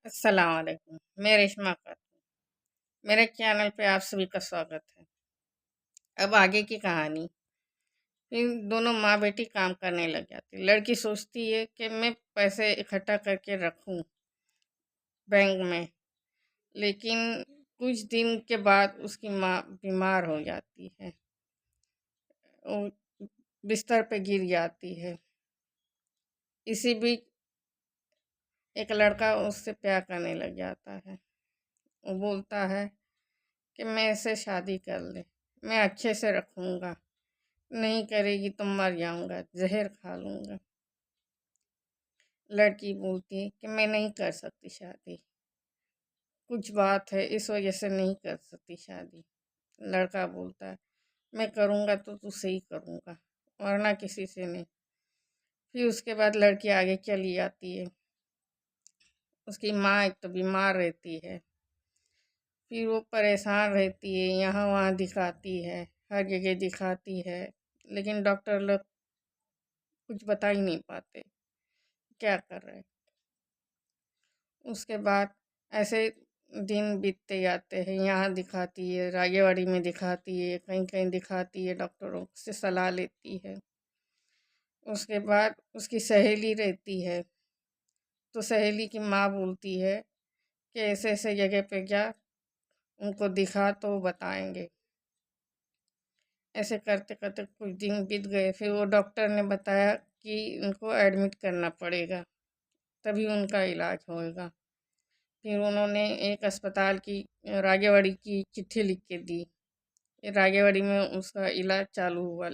अस्सलाम वालेकुम। मैं रेशमा खातून। मेरे चैनल पे आप सभी का स्वागत है। अब आगे की कहानी। फिर दोनों माँ बेटी काम करने लग जाती। लड़की सोचती है कि मैं पैसे इकट्ठा करके रखूं बैंक में, लेकिन कुछ दिन के बाद उसकी माँ बीमार हो जाती है। वो बिस्तर पे गिर जाती है। इसी बीच एक लड़का उससे प्यार करने लग जाता है। वो बोलता है कि मैं इससे शादी कर ले, मैं अच्छे से रखूँगा, नहीं करेगी तो मर जाऊँगा, ज़हर खा लूँगा। लड़की बोलती है कि मैं नहीं कर सकती शादी, कुछ बात है इस वजह से नहीं कर सकती शादी। लड़का बोलता है मैं करूँगा तो तुझसे ही करूँगा, वरना किसी से नहीं। फिर उसके बाद लड़की आगे चली जाती है। उसकी माँ एक तो बीमार रहती है, फिर वो परेशान रहती है, यहाँ वहाँ दिखाती है, हर जगह दिखाती है, लेकिन डॉक्टर लोग कुछ बता ही नहीं पाते क्या कर रहे हैं। उसके बाद ऐसे दिन बीतते जाते हैं। यहाँ दिखाती है, राजेवाड़ी में दिखाती है, कहीं कहीं दिखाती है, डॉक्टरों से सलाह लेती है। उसके बाद उसकी सहेली रहती है, तो सहेली की माँ बोलती है कि ऐसे ऐसे जगह पे जा, उनको दिखा तो वो बताएंगे। ऐसे करते करते कुछ दिन बीत गए। फिर वो डॉक्टर ने बताया कि उनको एडमिट करना पड़ेगा, तभी उनका इलाज होएगा। फिर उन्होंने एक अस्पताल की, राजेवाड़ी की चिट्ठी लिख के दी। राजेवाड़ी में उसका इलाज चालू हुआ,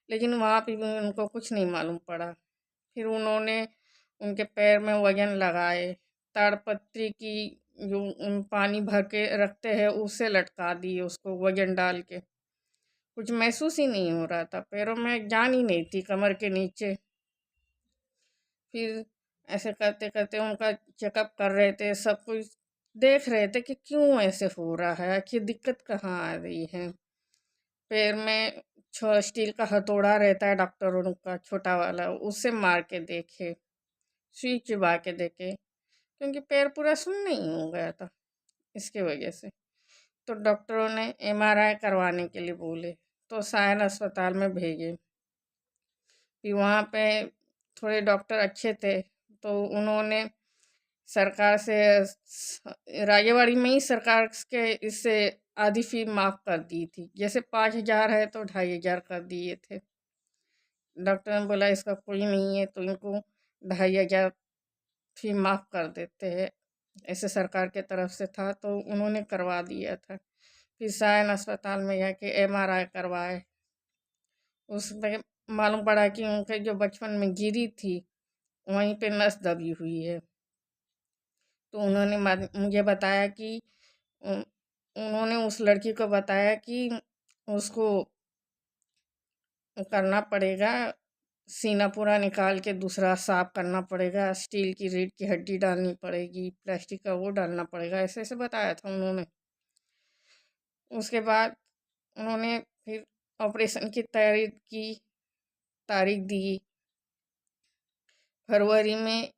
लेकिन वहाँ पे भी उनको कुछ नहीं मालूम पड़ा। फिर उन्होंने उनके पैर में वजन लगाए, ताड़पत्री की जो पानी भर के रखते हैं उससे लटका दिए उसको वजन डाल के। कुछ महसूस ही नहीं हो रहा था, पैरों में जान ही नहीं थी कमर के नीचे। फिर ऐसे करते करते उनका चेकअप कर रहे थे, सब कुछ देख रहे थे कि क्यों ऐसे हो रहा है, आखिर दिक्कत कहाँ आ रही है। पैर में स्टील का हथौड़ा रहता है डॉक्टरों का, छोटा वाला, उससे मार के देखे, सुई चुबा के देखे, क्योंकि पैर पूरा सुन्न नहीं हो गया था इसके वजह से। तो डॉक्टरों ने एमआरआई करवाने के लिए बोले, तो सायन अस्पताल में भेजे। फिर वहाँ पे थोड़े डॉक्टर अच्छे थे, तो उन्होंने सरकार से, राजेवाड़ी में ही सरकार के इससे आधी फी माफ़ कर दी थी। जैसे 5,000 है तो 2,500 कर दिए थे। डॉक्टर ने बोला इसका कोई नहीं है तो इनको 2,500 फी माफ़ कर देते हैं। ऐसे सरकार के तरफ से था तो उन्होंने करवा दिया था। फिर सायन अस्पताल में जाके एमआरआई करवाए। उसमें मालूम पड़ा कि उनके जो बचपन में गिरी थी वहीं पे नस दबी हुई है। तो उन्होंने मुझे बताया कि उन्होंने उस लड़की को बताया कि उसको करना पड़ेगा, सीना पूरा निकाल के दूसरा साफ करना पड़ेगा, स्टील की रीढ़ की हड्डी डालनी पड़ेगी, प्लास्टिक का वो डालना पड़ेगा, ऐसे ऐसे बताया था उन्होंने। उसके बाद उन्होंने फिर ऑपरेशन की तैयारी की, तारीख दी। फरवरी में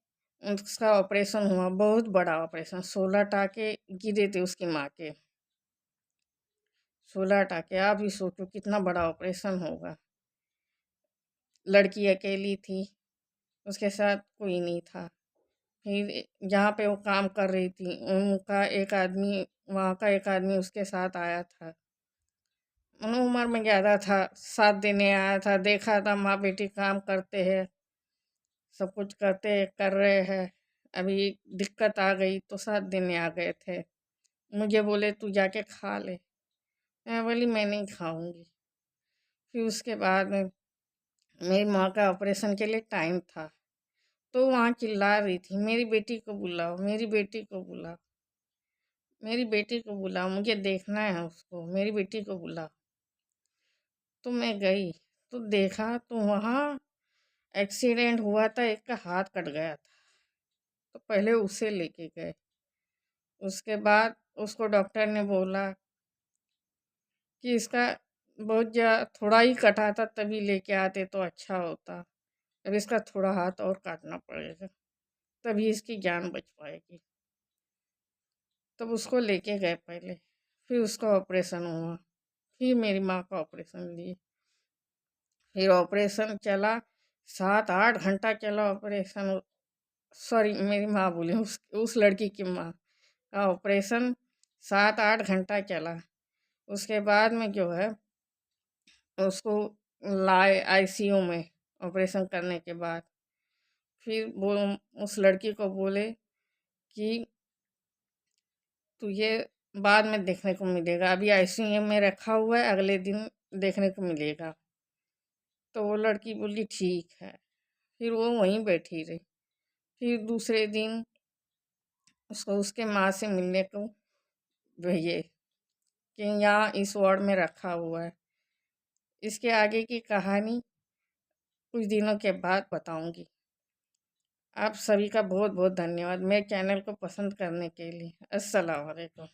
उसका ऑपरेशन हुआ, बहुत बड़ा ऑपरेशन, 16 टाँके गिरे थे उसकी माँ के। 16 टाँके, आप ही सोचो कितना बड़ा ऑपरेशन होगा। लड़की अकेली थी, उसके साथ कोई नहीं था। फिर जहाँ पे वो काम कर रही थी उनका एक आदमी, वहाँ का एक आदमी उसके साथ आया था। उम्र में ज़्यादा था, साथ देने आया था, देखा था माँ बेटी काम करते हैं, सब कुछ कर रहे हैं, अभी दिक्कत आ गई तो साथ देने आ गए थे। मुझे बोले तू जाके खा ले, मैं बोली मैं नहीं खाऊंगी। फिर उसके बाद में मेरी माँ का ऑपरेशन के लिए टाइम था, तो वहाँ चिल्ला रही थी मेरी बेटी को बुलाओ, मेरी बेटी को बुलाओ, मेरी बेटी को बुलाओ, मुझे देखना है उसको, मेरी बेटी को बुलाओ। तो मैं गई तो देखा तो वहाँ एक्सीडेंट हुआ था, एक का हाथ कट गया था, तो पहले उसे लेके गए। उसके बाद उसको डॉक्टर ने बोला कि इसका बहुत थोड़ा ही कटा था, तभी लेके आते तो अच्छा होता, अब इसका थोड़ा हाथ और काटना पड़ेगा, तभी इसकी जान बच पाएगी। तब उसको लेके गए पहले, फिर उसका ऑपरेशन हुआ, फिर मेरी माँ का ऑपरेशन लिए, फिर ऑपरेशन चला 7-8 घंटा चला ऑपरेशन। सॉरी, मेरी माँ बोली, उस लड़की की माँ का ऑपरेशन 7-8 घंटा चला। उसके बाद में जो है उसको लाए आईसीयू में ऑपरेशन करने के बाद। फिर वो उस लड़की को बोले कि तुझे बाद में देखने को मिलेगा, अभी आईसीयू में रखा हुआ है, अगले दिन देखने को मिलेगा। तो वो लड़की बोली ठीक है। फिर वो वहीं बैठी रही। फिर दूसरे दिन उसको उसके माँ से मिलने को भेजे कि यहाँ इस वार्ड में रखा हुआ है। इसके आगे की कहानी कुछ दिनों के बाद बताऊंगी। आप सभी का बहुत बहुत धन्यवाद मेरे चैनल को पसंद करने के लिए। अस्सलाम वालेकुम।